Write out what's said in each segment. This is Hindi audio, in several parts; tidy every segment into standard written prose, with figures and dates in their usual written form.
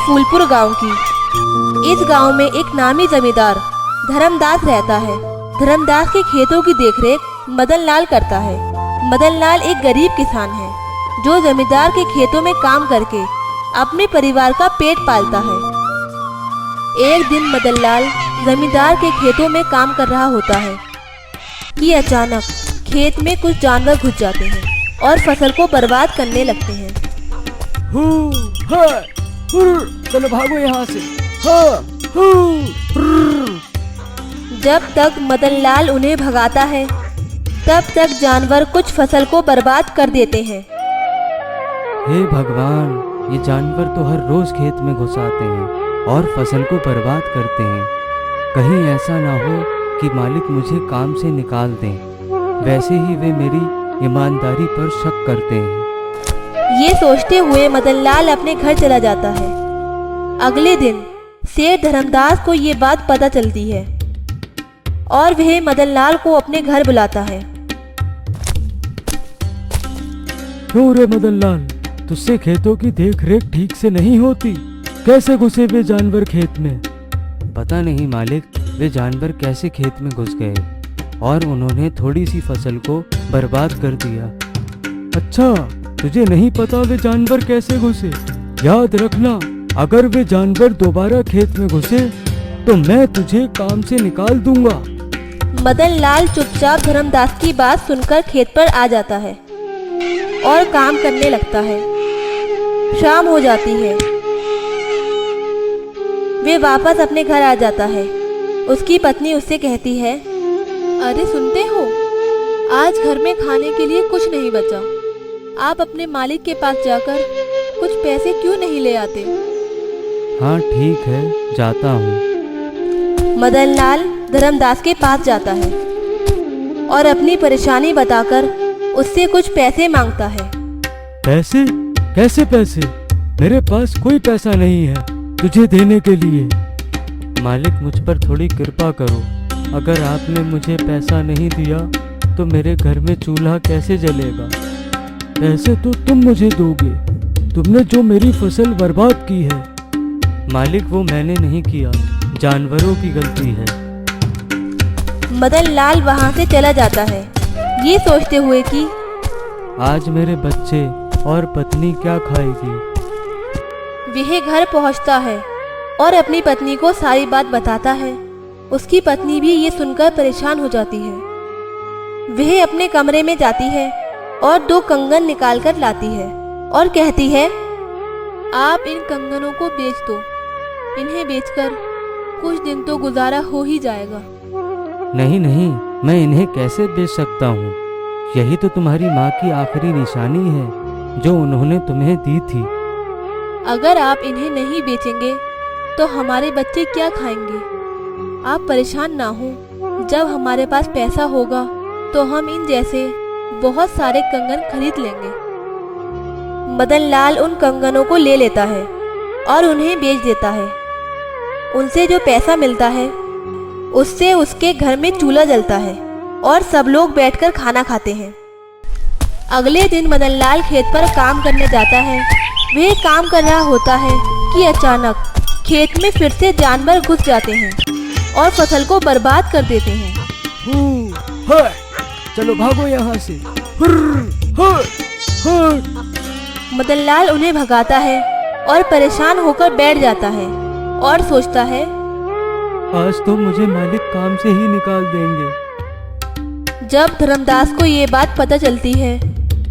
फूलपुर गांव की। इस गांव में एक नामी जमींदार धर्मदास रहता है। धर्मदास के खेतों की देखरेख मदन लाल करता है। मदन लाल एक गरीब किसान है जो जमींदार के खेतों में काम करके अपने परिवार का पेट पालता है। एक दिन मदन लाल जमींदार के खेतों में काम कर रहा होता है कि अचानक खेत में कुछ जानवर घुस जाते हैं और फसल को बर्बाद करने लगते हैं। चलो भागो यहाँ से। जब तक मदन लाल उन्हें भगाता है तब तक जानवर कुछ फसल को बर्बाद कर देते हैं। हे भगवान, ये जानवर तो हर रोज खेत में घुस आते हैं और फसल को बर्बाद करते हैं। कहीं ऐसा ना हो कि मालिक मुझे काम से निकाल दें। वैसे ही वे मेरी ईमानदारी पर शक करते हैं। ये सोचते हुए मदन लाल अपने घर चला जाता है। अगले दिन सेठ धर्मदास को ये बात पता चलती है और वह मदन लाल को अपने घर बुलाता है। क्यों रे मदन लाल, तुझसे खेतों की देखरेख ठीक से नहीं होती? कैसे घुसे वे जानवर खेत में? पता नहीं मालिक, वे जानवर कैसे खेत में घुस गए और उन्होंने थोड़ी सी फसल को बर्बाद कर दिया। अच्छा, तुझे नहीं पता वे जानवर कैसे घुसे? याद रखना, अगर वे जानवर दोबारा खेत में घुसे तो मैं तुझे काम से निकाल दूंगा। मदन लाल चुपचाप धर्मदास की बात सुनकर खेत पर आ जाता है और काम करने लगता है। शाम हो जाती है। वे वापस अपने घर आ जाता है। उसकी पत्नी उससे कहती है, अरे सुनते हो, आज घर में खाने के लिए कुछ नहीं बचा। आप अपने मालिक के पास जाकर कुछ पैसे क्यों नहीं ले आते? हाँ ठीक है, जाता हूँ। मदन लाल धर्मदास के पास जाता है और अपनी परेशानी बताकर उससे कुछ पैसे मांगता है। पैसे? कैसे पैसे? मेरे पास कोई पैसा नहीं है तुझे देने के लिए। मालिक, मुझ पर थोड़ी कृपा करो। अगर आपने मुझे पैसा नहीं दिया तो मेरे घर में चूल्हा कैसे जलेगा? पैसे तो तुम मुझे दोगे, तुमने जो मेरी फसल बर्बाद की है। मालिक, वो मैंने नहीं किया, जानवरों की गलती है। मदन लाल वहाँ से चला जाता है, ये सोचते हुए कि आज मेरे बच्चे और पत्नी क्या खाएगी। वह घर पहुँचता है और अपनी पत्नी को सारी बात बताता है। उसकी पत्नी भी ये सुनकर परेशान हो जाती है। वह अपने कमरे में जाती है और 2 कंगन निकाल कर लाती है और कहती है, आप इन कंगनों को बेच दो। इन्हें बेचकर कुछ दिन तो गुजारा हो ही जाएगा। नहीं नहीं, मैं इन्हें कैसे बेच सकता हूँ? यही तो तुम्हारी माँ की आखिरी निशानी है जो उन्होंने तुम्हें दी थी। अगर आप इन्हें नहीं बेचेंगे तो हमारे बच्चे क्या खाएंगे? आप परेशान ना हो, जब हमारे पास पैसा होगा तो हम इन जैसे बहुत सारे कंगन खरीद लेंगे। मदन लाल उन कंगनों को ले लेता है और उन्हें बेच देता है। उनसे जो पैसा मिलता है उससे उसके घर में चूल्हा जलता है और सब लोग बैठकर खाना खाते हैं। अगले दिन मदन लाल खेत पर काम करने जाता है। वह काम कर रहा होता है कि अचानक खेत में फिर से जानवर घुस जाते हैं और फसल को बर्बाद कर देते हैं। चलो भागो यहाँ से। मदन लाल उन्हें भगाता है और परेशान होकर बैठ जाता है और सोचता है, आज तो मुझे मालिक काम से ही निकाल देंगे। जब धर्मदास को ये बात पता चलती है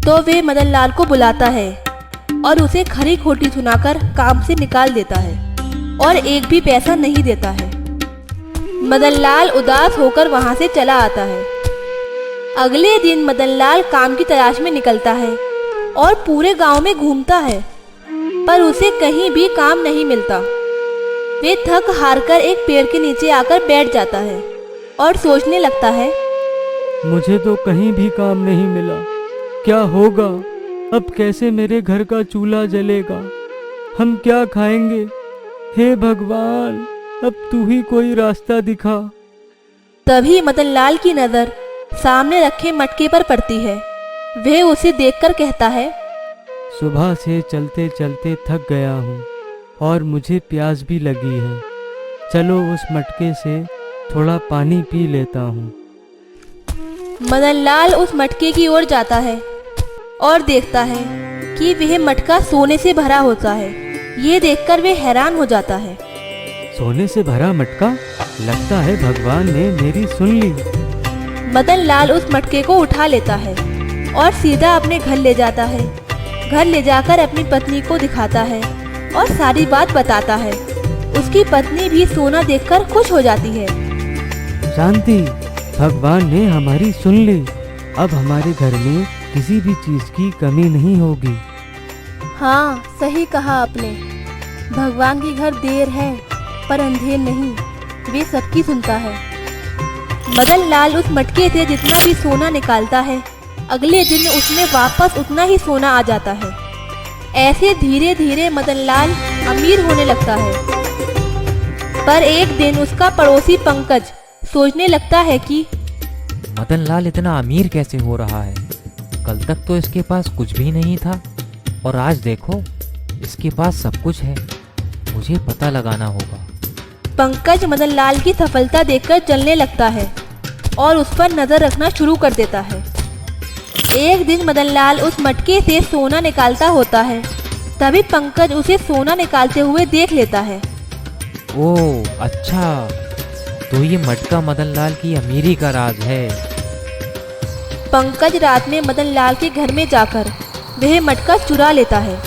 तो वे मदन लाल को बुलाता है और उसे खरी खोटी सुनाकर काम से निकाल देता है और एक भी पैसा नहीं देता है। मदन लाल उदास होकर वहां से चला आता है। अगले दिन मदन लाल काम की तलाश में निकलता है और पूरे गांव में घूमता है, पर उसे कहीं भी काम नहीं मिलता। वे थक हारकर एक पेड़ के नीचे आकर बैठ जाता है और सोचने लगता है, मुझे तो कहीं भी काम नहीं मिला, क्या होगा? अब कैसे मेरे घर का चूल्हा जलेगा? हम क्या खाएंगे? हे भगवान, अब तू ही कोई रास्ता दिखा। तभी मदन लाल की नजर सामने रखे मटके पर पड़ती है। वह उसे देखकर कहता है, सुबह से चलते चलते थक गया हूँ और मुझे प्यास भी लगी है। चलो उस मटके से थोड़ा पानी पी लेता हूँ। मदनलाल उस मटके की ओर जाता है और देखता है कि वह मटका सोने से भरा होता है। ये देखकर वे हैरान हो जाता है। सोने से भरा मटका? लगता है भगवान ने मेरी सुन ली। मदनलाल उस मटके को उठा लेता है और सीधा अपने घर ले जाता है। घर ले जाकर अपनी पत्नी को दिखाता है और सारी बात बताता है। उसकी पत्नी भी सोना देखकर खुश हो जाती है। शांति, भगवान ने हमारी सुन ली। अब हमारे घर में किसी भी चीज की कमी नहीं होगी। हाँ, सही कहा आपने। भगवान के घर देर है पर अंधेर नहीं, वे सबकी सुनता है। मदनलाल उस मटके से जितना भी सोना निकालता है, अगले दिन उसमें वापस उतना ही सोना आ जाता है। ऐसे धीरे धीरे मदनलाल अमीर होने लगता है। पर एक दिन उसका पड़ोसी पंकज सोचने लगता है कि मदनलाल इतना अमीर कैसे हो रहा है? कल तक तो इसके पास कुछ भी नहीं था और आज देखो इसके पास सब कुछ है। मुझे पता लगाना होगा। पंकज मदनलाल की सफलता देखकर जलने लगता है और उस पर नजर रखना शुरू कर देता है। एक दिन मदनलाल उस मटके से सोना निकालता होता है। तभी पंकज उसे सोना निकालते हुए देख लेता है। ओह अच्छा, तो ये मटका मदनलाल की अमीरी का राज है। पंकज रात में मदनलाल के घर में जाकर वह मटका चुरा लेता है।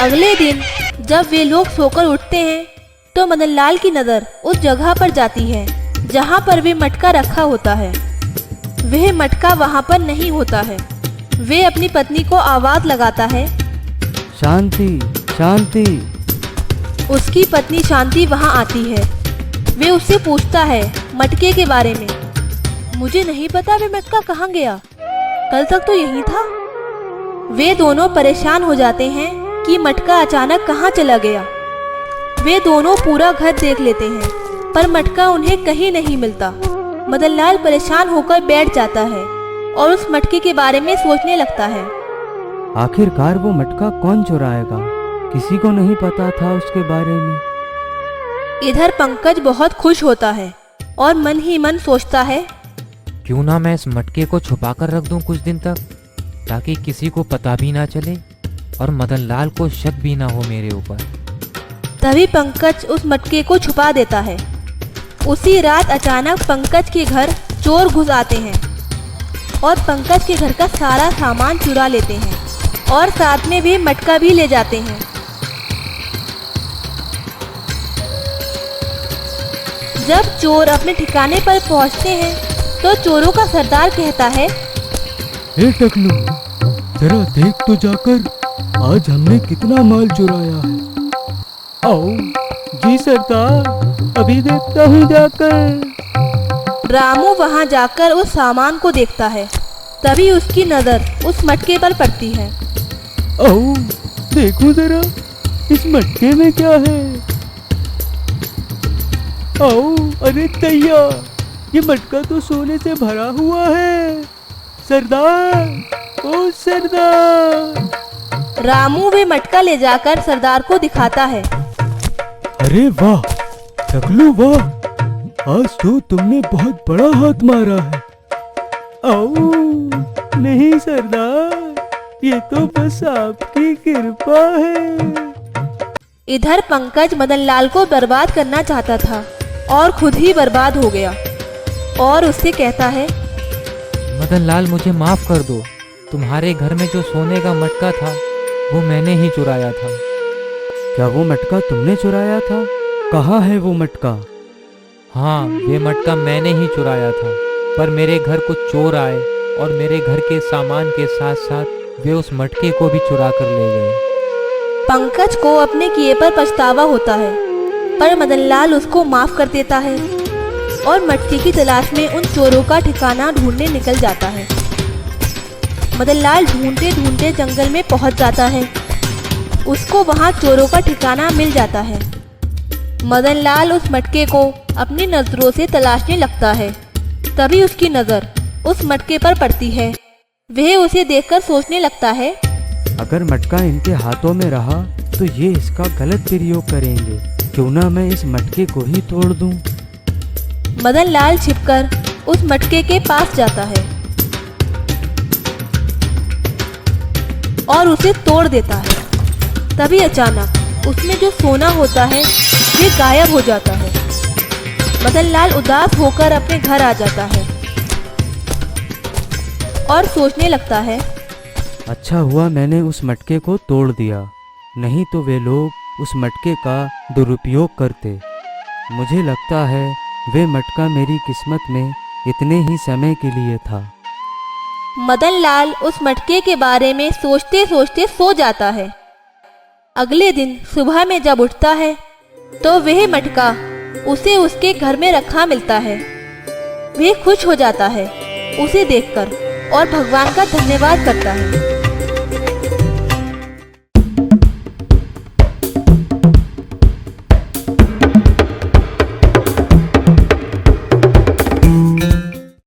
अगले दिन जब वे लोग सोकर उठते हैं तो मदनलाल की नज़र उस जगह पर जाती है जहां पर वे मटका रखा होता है। वह मटका वहां पर नहीं होता है। वे अपनी पत्नी को आवाज लगाता है, शांति, शांति। उसकी पत्नी शांति वहां आती है। वे उससे पूछता है मटके के बारे में। मुझे नहीं पता वे मटका कहाँ गया, कल तक तो यहीं था। वे दोनों परेशान हो जाते हैं कि मटका अचानक कहाँ चला गया। वे दोनों पूरा घर देख लेते हैं पर मटका उन्हें कहीं नहीं मिलता। मदनलाल परेशान होकर बैठ जाता है और उस मटके के बारे में सोचने लगता है। आखिरकार वो मटका कौन चुराएगा? किसी को नहीं पता था उसके बारे में। इधर पंकज बहुत खुश होता है और मन ही मन सोचता है, क्यों ना मैं इस मटके को छुपा कर रख दूं कुछ दिन तक, ताकि किसी को पता भी ना चले और मदनलाल को शक भी ना हो मेरे ऊपर। तभी पंकज उस मटके को छुपा देता है। उसी रात अचानक पंकज के घर चोर घुस आते हैं और पंकज के घर का सारा सामान चुरा लेते हैं और साथ में वे मटका भी ले जाते हैं। जब चोर अपने ठिकाने पर पहुंचते हैं तो चोरों का सरदार कहता है, हे टकलू, जरा देख तो जाकर आज हमने कितना माल चुराया है। आओ जी सरदार, अभी देखता हूँ जाकर। रामू वहां जाकर उस सामान को देखता है। तभी उसकी नज़र उस मटके पर पड़ती है। आओ देखो जरा, इस मटके में क्या है। आओ, अरे तैया, ये मटका तो सोने से भरा हुआ है। सरदार, ओ सरदार। रामू वे मटका ले जाकर सरदार को दिखाता है। अरे वाह टकलू, वाह, आज तो तुमने बहुत बड़ा हाथ मारा है। आओ, नहीं सरदार, ये तो बस आपकी कृपा है। इधर पंकज मदनलाल को बर्बाद करना चाहता था और खुद ही बर्बाद हो गया और उससे कहता है, मदनलाल मुझे माफ कर दो। तुम्हारे घर में जो सोने का मटका था वो मैंने ही चुराया था। क्या वो मटका तुमने चुराया था? कहाँ है वो मटका? हाँ, ये मटका मैंने ही चुराया था, पर मेरे घर कुछ चोर आए और मेरे घर के सामान के साथ साथ वे उस मटके को भी चुरा कर ले गए। पंकज को अपने किए पर पछतावा होता है, पर मदनलाल उसको माफ कर देता है और मटके की तलाश में उन चोरों का ठिकाना ढूंढने निकल जाता है। मदनलाल ढूंढते ढूंढते जंगल में पहुंच जाता है। उसको वहां चोरों का ठिकाना मिल जाता है। मदनलाल उस मटके को अपनी नजरों से तलाशने लगता है। तभी उसकी नज़र उस मटके पर पड़ती है। वह उसे देखकर सोचने लगता है, अगर मटका इनके हाथों में रहा तो ये इसका गलत प्रयोग करेंगे। क्यों ना मैं इस मटके को ही तोड़ दूं। मदन लाल छिपकर उस मटके के पास जाता है और उसे तोड़ देता है। तभी अचानक उसमें जो सोना होता है वे गायब हो जाता है। मदन लाल उदास होकर अपने घर आ जाता है और सोचने लगता है, अच्छा हुआ मैंने उस मटके को तोड़ दिया, नहीं तो वे लोग उस मटके का दुरुपयोग करते। मुझे लगता है वे मटका मेरी किस्मत में इतने ही समय के लिए था। मदन लाल उस मटके के बारे में सोचते सोचते सो जाता है। अगले दिन सुबह में जब उठता है तो वह मटका उसे उसके घर में रखा मिलता है। वह खुश हो जाता है उसे देखकर और भगवान का धन्यवाद करता है।